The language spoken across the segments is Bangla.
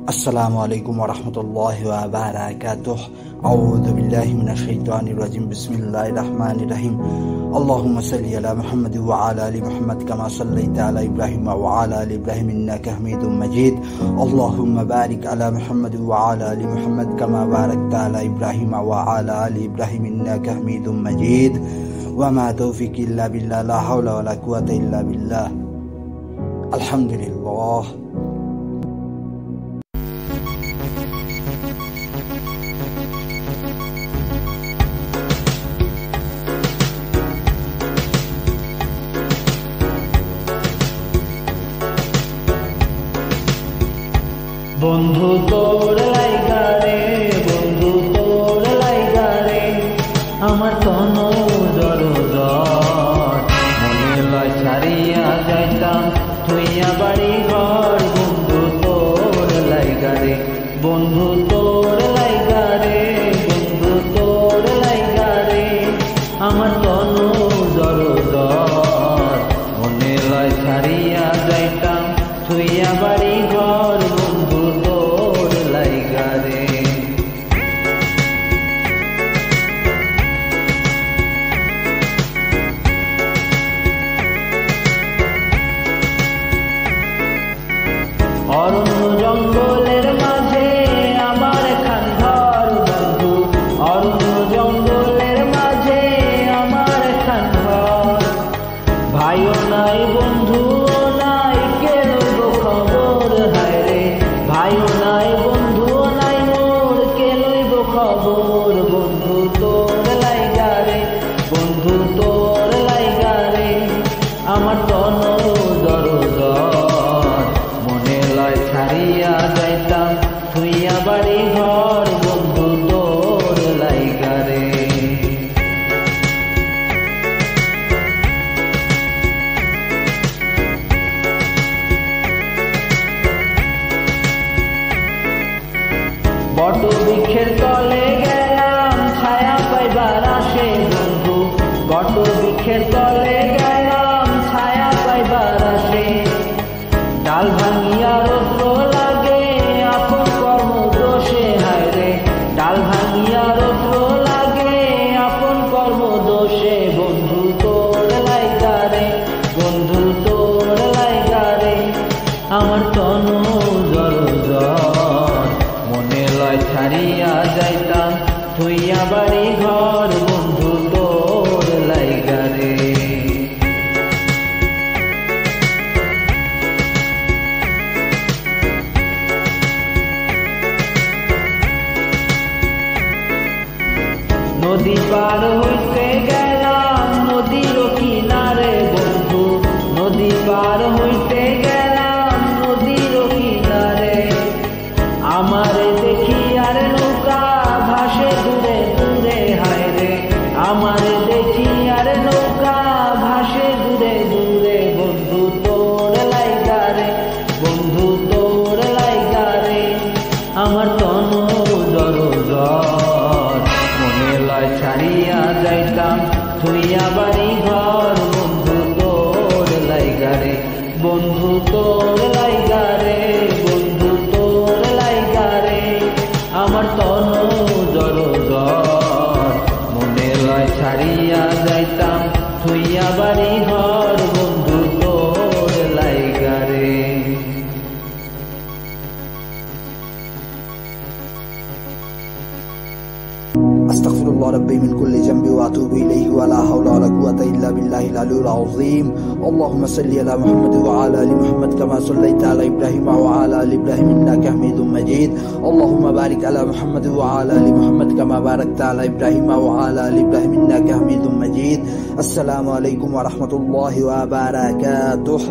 अस्सलामु अलैकुम वरहमतुल्लाहि वबरकातुह। औज़ु बिल्लाहि मिनश शैतानिर रजीम। बिस्मिल्लाहिर रहमानिर रहीम। अल्लाहुम्मा सल्लि अला मुहम्मद व अला आलि मुहम्मद कमा सल्लैता अला इब्राहिम व अला आलि इब्राहिम इन्नका हमीदुम मजीद। अल्लाहुम्मा बारिक अला मुहम्मद व अला आलि मुहम्मद कमा बारकता अला इब्राहिम व अला आलि इब्राहिम इन्नका हमीदुम मजीद। वमा तौफीकी इल्ला बिल्लाह, ला हौला वला कुव्वता इल्ला बिल्लाह। अल्हम्दुलिल्लाह। বন্ধু তোর লাইগা রে, বন্ধু তোর লাইগা রে, আমার তনু জরুরত মনে লয় ছাড়িয়া যাইতাম থইয়া বাড়ি ঘর। বন্ধু তোর লাইগা রে, বন্ধু তোর লাইগা রে, বন্ধু তোর লাইগা রে, আমার তনু জরুরত মনে লয় ছাড়িয়া যাইতাম থইয়া বাড়ি ঘর। বন্ধু তোর লাইগা রে, অরণ্য জঙ্গলের মাঝে আমার খানঘর। বন্ধু অরণ্য জঙ্গলের মাঝে আমার খানঘর। ভাইও নাই বন্ধুও নাই, কে লইব খবর? হায় রে ভাইও নাই বন্ধুও নাই, মোর কে লইব খবর? বন্ধু তোর লাইগা রে, বন্ধু তোর লাইগা রে, আমার তনু দরদ মনে লয় ছাড়িয়া যাইতাম থুইয়া বাড়ি ঘর। বন্ধু তোর লাইগা রে, বট বৃক্ষের তলে গেলাম ছায়া পাইবার আসে। বন্ধু বট বৃক্ষের তলে গেলাম ছায়া পাইবার আসে। ডাল ভাঙিয়া রৌদ্র লাগে আপন কর্ম দোষে। হায় রে ডাল ভাঙিয়া রৌদ্র লাগে আপন কর্ম দোষে। বন্ধু তোর লাইগা রে, বন্ধু তোর লাইগা রে, আমার তনু জরুরত মনে লয় ছাড়িয়া যাইতাম থইয়া বাড়ি ঘর। বন্ধু তোর লাইগা রে, নদী পার হইতে গেলাম নদীর কিনারে। বন্ধু নদী পার হইতে গেলাম নদীর কিনারে। আমারে দেখি আর নৌকা ভাসে দূরে দূরে। হায় রে আমারে দেখি আর নৌকা ভাসে দূরে দূরে। বন্ধু তোর লাইগা রে, বন্ধু তোর লাইগা রে, আমার তনু দরদ মনে লয় ছাড়িয়া যাইতাম থুইয়া বাড়ি ঘর। বন্ধু তোর লাইগা রে, বন্ধু তোর লাইগা রে, বন্ধু তোর লাইগা রে, আমার তনু দরদ মনে লয় ছাড়িয়া যাইতাম থুইয়া বাড়ি ঘর। বন্ধু তোর লাইগা রে। अस्तगफिरुल्लाह रब्बी मिन कुल्लि ज़ंबि व अतूबु इलैहि व ला हौला व ला कुव्वता इल्ला बिल्लाहिल अलिय्यिल अज़ीम। अल्लाहुम्मा सल्लि अला मुहम्मद व अला आलि मुहम्मद कमा सल्लैता अला इब्राहिम व अला आलि इब्राहिम इन्नका हमीदुम मजीद। अल्लाहुम्मा बारिक अला मुहम्मद व अला आलि मुहम्मद कमा बारकता अला इब्राहिम व अला आलि इब्राहिम इन्नका हमीदुम मजीद। अस्सलामु अलैकुम व रहमतुल्लाहि व बरकातुह।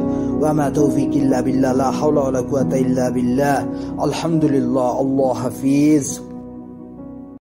वमा तौफीकी इल्ला बिल्लाह, ला हौला वला कुव्वता इल्ला बिल्लाह। अल्हम्दुलिल्लाह। अल्लाह हाफिज।